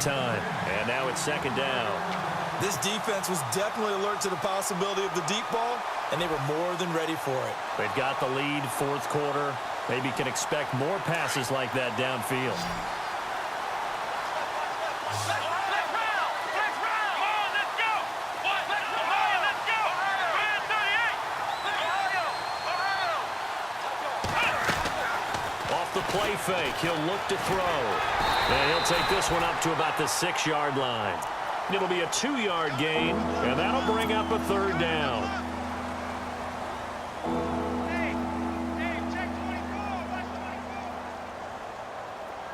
time. And now it's second down. This defense was definitely alert to the possibility of the deep ball, and they were more than ready for it. They've got the lead, fourth quarter. Maybe can expect more passes like that downfield. Off the play fake, he'll look to throw. And he'll take this one up to about the 6-yard line. It'll be a 2-yard gain, and that'll bring up a third down.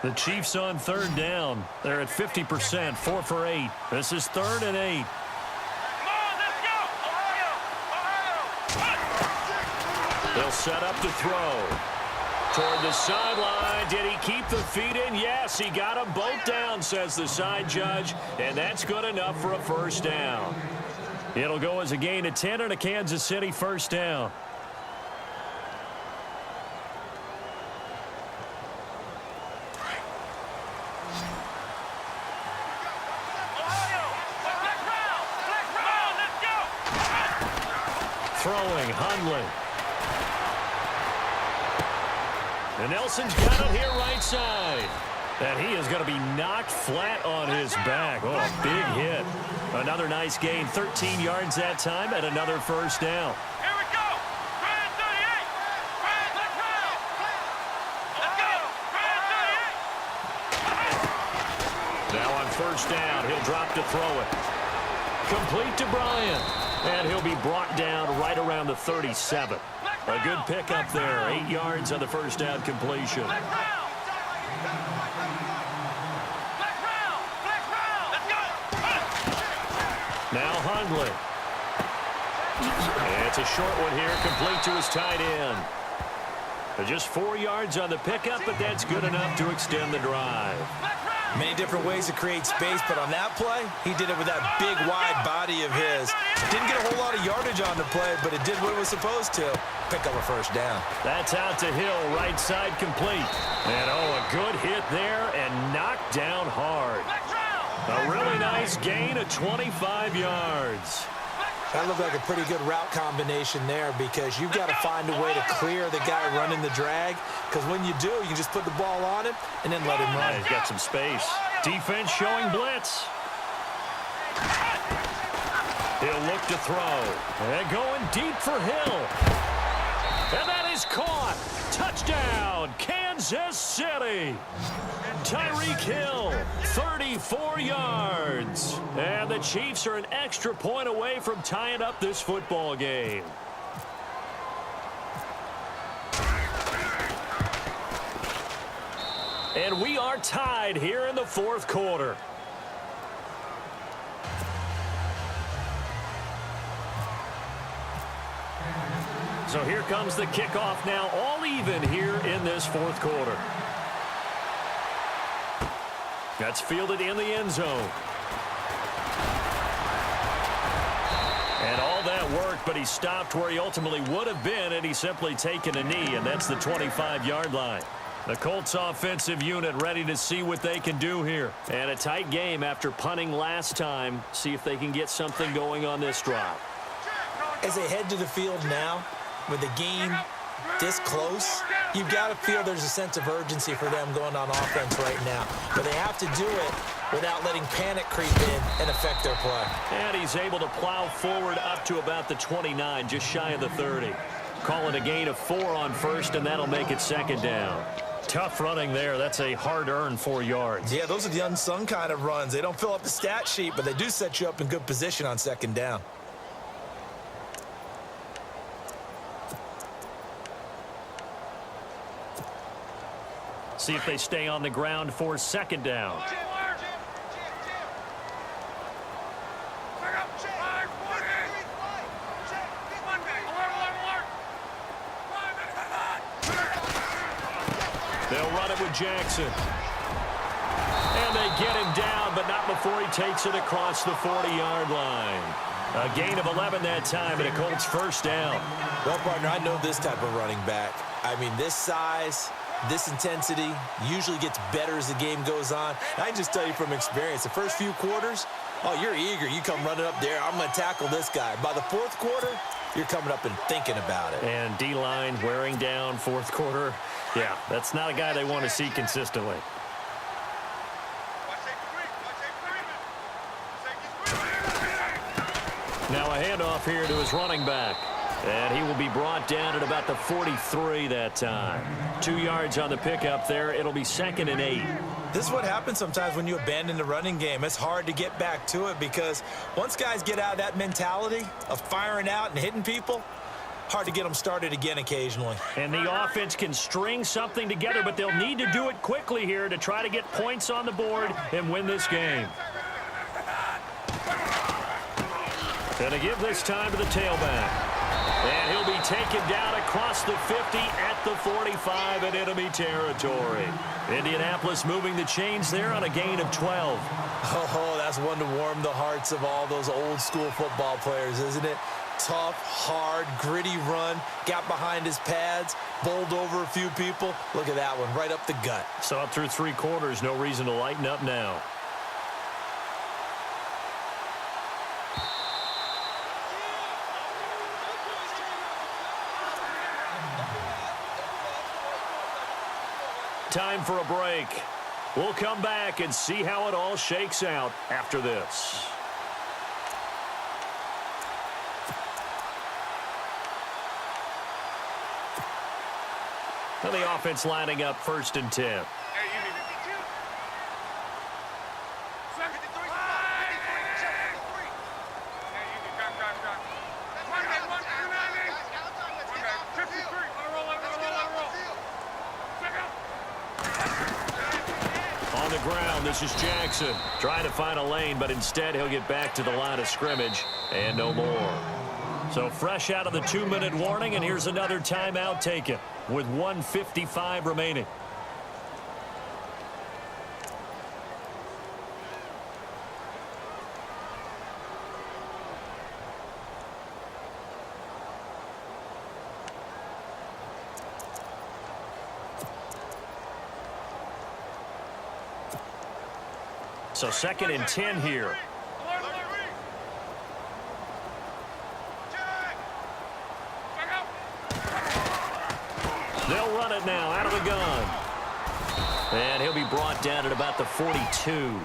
The Chiefs on third down. They're at 50%, 4 for 8. This is 3rd and 8. They'll set up to throw. Toward the sideline. Did he keep the feet in? Yes, he got them both down, says the side judge, and that's good enough for a first down. It'll go as a gain of 10 and a Kansas City first down. Throwing, Hundley. And Nelson's got it here right side. And he is going to be knocked flat on his back. Oh, a big hit. Another nice gain, 13 yards that time, and another first down. Here we go. Brand 38. Brand, let's go. Let's go. Brand 38. Now on first down, he'll drop to throw it. Complete to Bryant. And he'll be brought down right around the 37. A good pickup there. 8 yards on the first down completion. Now Hundley. And it's a short one here, complete to his tight end. Just 4 yards on the pickup, but that's good enough to extend the drive. Many different ways to create space, but on that play, he did it with that big, wide body of his. Didn't get a whole lot of yardage on the play, but it did what it was supposed to. Pick up a first down. That's out to Hill, right side complete. And, oh, a good hit there and knocked down hard. A really nice gain of 25 yards. That looked like a pretty good route combination there because you've got to find a way to clear the guy running the drag, because when you do, you can just put the ball on him and then let him run. He's got some space. Defense showing blitz. He'll look to throw. And going deep for Hill. And that is caught. Touchdown, Kansas City. Tyreek Hill, 34 yards. And the Chiefs are an extra point away from tying up this football game. And we are tied here in the fourth quarter. So here comes the kickoff now, all even here in this fourth quarter. That's fielded in the end zone. And all that work, but he stopped where he ultimately would have been, and he's simply taken a knee, and that's the 25-yard line. The Colts offensive unit ready to see what they can do here. And a tight game after punting last time. See if they can get something going on this drive. As they head to the field now, with the game this close, you've got to feel there's a sense of urgency for them going on offense right now. But they have to do it without letting panic creep in and affect their play. And he's able to plow forward up to about the 29, just shy of the 30. Call it a gain of 4 on first, and that'll make it second down. Tough running there. That's a hard-earned 4 yards. Yeah, those are the unsung kind of runs. They don't fill up the stat sheet, but they do set you up in good position on second down. See if they stay on the ground for second down. They'll run it with Jackson. And they get him down, but not before he takes it across the 40-yard line. A gain of 11 that time, and a Colts first down. Well, partner, I know this type of running back. I mean, this size, This intensity usually gets better as the game goes on. And I can just tell you from experience, the first few quarters, oh, you're eager. You come running up there, I'm going to tackle this guy. By the fourth quarter, you're coming up and thinking about it. And D-line wearing down fourth quarter. Yeah, that's not a guy they want to see consistently. Now a handoff here to his running back. And he will be brought down at about the 43 that time. 2 yards on the pickup there. It'll be 2nd and 8. This is what happens sometimes when you abandon the running game. It's hard to get back to it because once guys get out of that mentality of firing out and hitting people, hard to get them started again occasionally. And the offense can string something together, but they'll need to do it quickly here to try to get points on the board and win this game. Going to give this time to the tailback. And he'll be taken down across the 50 at the 45 in enemy territory. Indianapolis moving the chains there on a gain of 12. Oh, that's one to warm the hearts of all those old school football players, isn't it? Tough, hard, gritty run, got behind his pads, bowled over a few people. Look at that one, right up the gut. So up through 3 quarters, no reason to lighten up now. Time for a break. We'll come back and see how it all shakes out after this. And the offense lining up 1st and 10. This is Jackson trying to find a lane, but instead he'll get back to the line of scrimmage and no more. So fresh out of the 2-minute warning, and here's another timeout taken with 1:55 remaining. So 2nd and 10 here. They'll run it now out of the gun. And he'll be brought down at about the 42.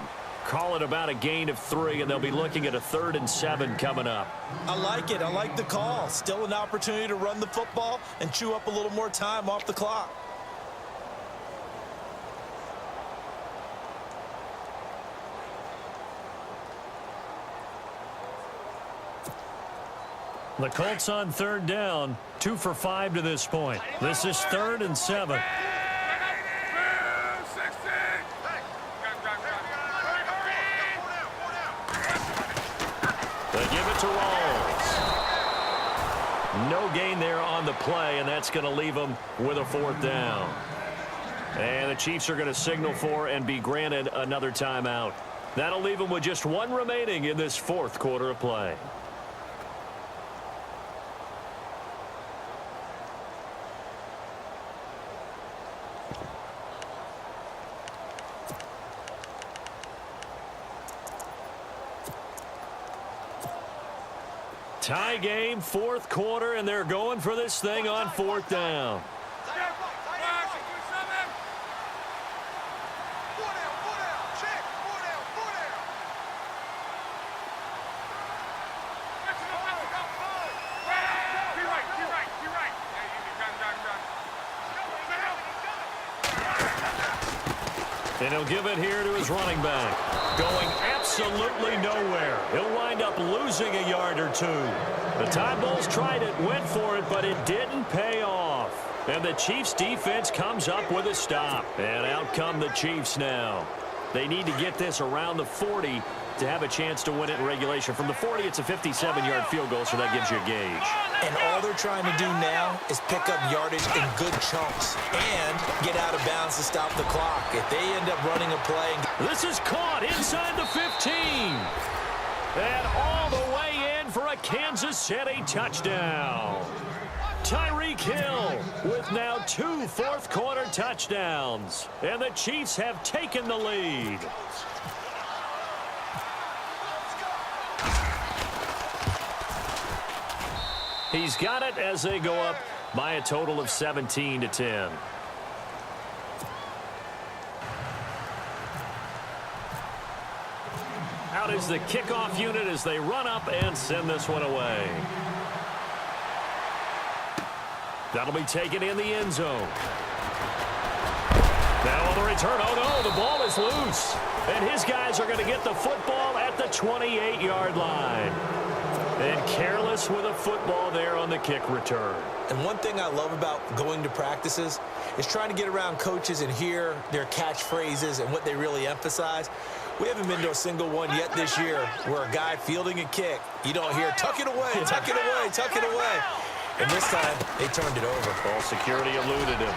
Call it about a gain of 3, and they'll be looking at a 3rd and 7 coming up. I like it. I like the call. Still an opportunity to run the football and chew up a little more time off the clock. The Colts on 3rd down, 2 for 5 to this point. This is 3rd and 7. They give it to Rawls. No gain there on the play, and that's going to leave them with a 4th down. And the Chiefs are going to signal for and be granted another timeout. That'll leave them with just 1 remaining in this 4th quarter of play. Tie game, 4th quarter, and they're going for this thing on 4th down. And he'll give it here to his running back. Going absolutely nowhere. He'll wind up losing a yard or 2. The Tide Bulls tried it, went for it, but it didn't pay off. And the Chiefs defense comes up with a stop. And out come the Chiefs now. They need to get this around the 40 to have a chance to win it in regulation. From the 40, it's a 57-yard field goal, so that gives you a gauge. And all they're trying to do now is pick up yardage in good chunks and get out of bounds to stop the clock. If they end up running a play. This is caught inside the 15. And all the way in for a Kansas City touchdown. Tyreek Hill with now 2 fourth-quarter touchdowns. And the Chiefs have taken the lead. He's got it as they go up by a total of 17-10. Out is the kickoff unit as they run up and send this one away. That'll be taken in the end zone. Now on the return, oh no, the ball is loose. And his guys are going to get the football at the 28-yard line. And careless with a football there on the kick return. And one thing I love about going to practices is trying to get around coaches and hear their catchphrases and what they really emphasize. We haven't been to a single one yet this year where a guy fielding a kick, you don't hear, tuck it away, tuck it away, tuck it away. And this time, they turned it over. Ball security eluded him.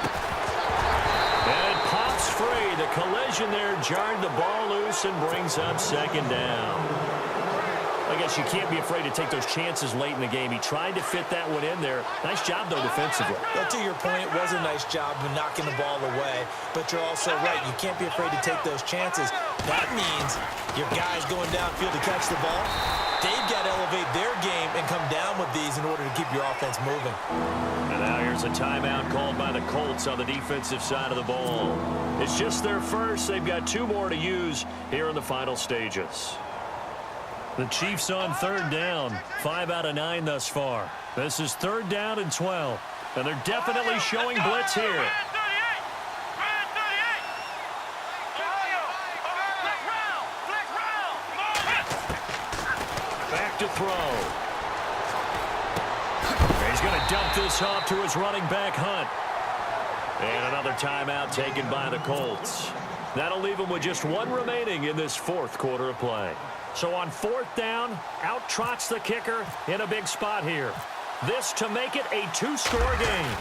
And it pops free. The collision there jarred the ball loose and brings up second down. I guess you can't be afraid to take those chances late in the game. He tried to fit that one in there. Nice job, though, defensively. Well, to your point, it was a nice job of knocking the ball away. But you're also right. You can't be afraid to take those chances. That means your guys going downfield to catch the ball, they've got to elevate their game and come down with these in order to keep your offense moving. And now here's a timeout called by the Colts on the defensive side of the ball. It's just their first. They've got 2 more to use here in the final stages. The Chiefs on 3rd down, 5 out of 9 thus far. This is 3rd down and 12, and they're definitely showing blitz here. Back to throw. He's going to dump this off to his running back, Hunt. And another timeout taken by the Colts. That'll leave them with just 1 remaining in this 4th quarter of play. So on 4th down, out trots the kicker in a big spot here. This to make it a 2-score game.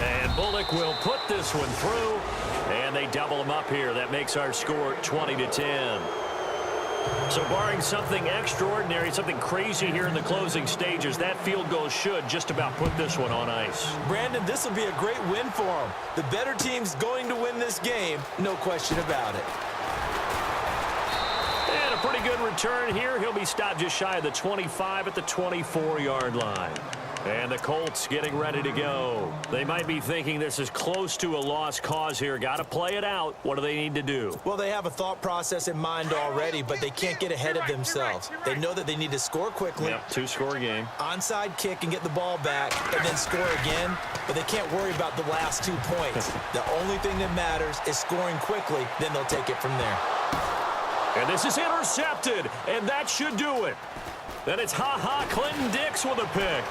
And Bullock will put this one through, and they double him up here. That makes our score 20-10. So barring something extraordinary, something crazy here in the closing stages, that field goal should just about put this one on ice. Brandon, this will be a great win for them. The better team's going to win this game, no question about it. And a pretty good return here. He'll be stopped just shy of the 25 at the 24-yard line. And the Colts getting ready to go. They might be thinking this is close to a lost cause here. Got to play it out. What do they need to do? Well, they have a thought process in mind already, but they can't get ahead of themselves. They know that they need to score quickly. Yep, 2-score game. Onside kick and get the ball back and then score again, but they can't worry about the last 2 points. The only thing that matters is scoring quickly, then they'll take it from there. And this is intercepted, and that should do it. Then it's Clinton Dix with a pick.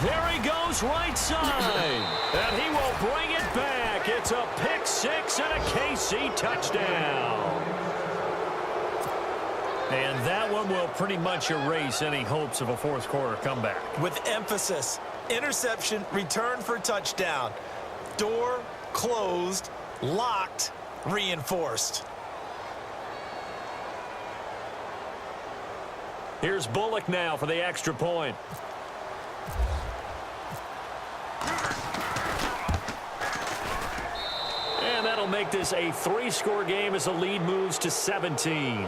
There he goes right side, and he will bring it back. It's a pick 6 and a KC touchdown. And that one will pretty much erase any hopes of a 4th quarter comeback. With emphasis, interception, return for touchdown. Door closed, locked, reinforced. Here's Bullock now for the extra point. And that'll make this a 3-score game as the lead moves to 17.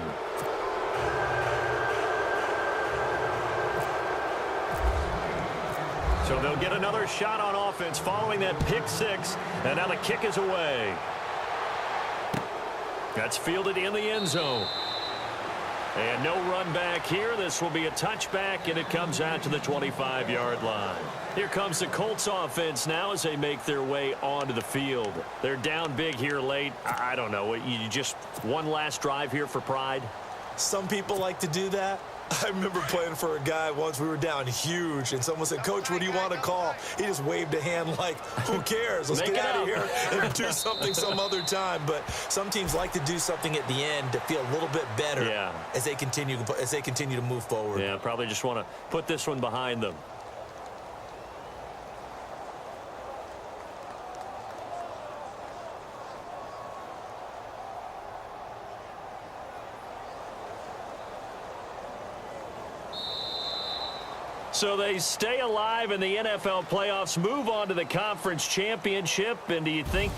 So they'll get another shot on offense following that pick 6, and now the kick is away. That's fielded in the end zone. And no run back here. This will be a touchback, and it comes out to the 25-yard line. Here comes the Colts offense now as they make their way onto the field. They're down big here late. I don't know. You just one last drive here for pride? Some people like to do that. I remember playing for a guy once. We were down huge, and someone said, "Coach, what do you want to call?" He just waved a hand like, who cares? Let's get out of here and do something some other time. But some teams like to do something at the end to feel a little bit better as they continue to move forward. Yeah, probably just want to put this one behind them. So they stay alive in the NFL playoffs, move on to the conference championship, and do you think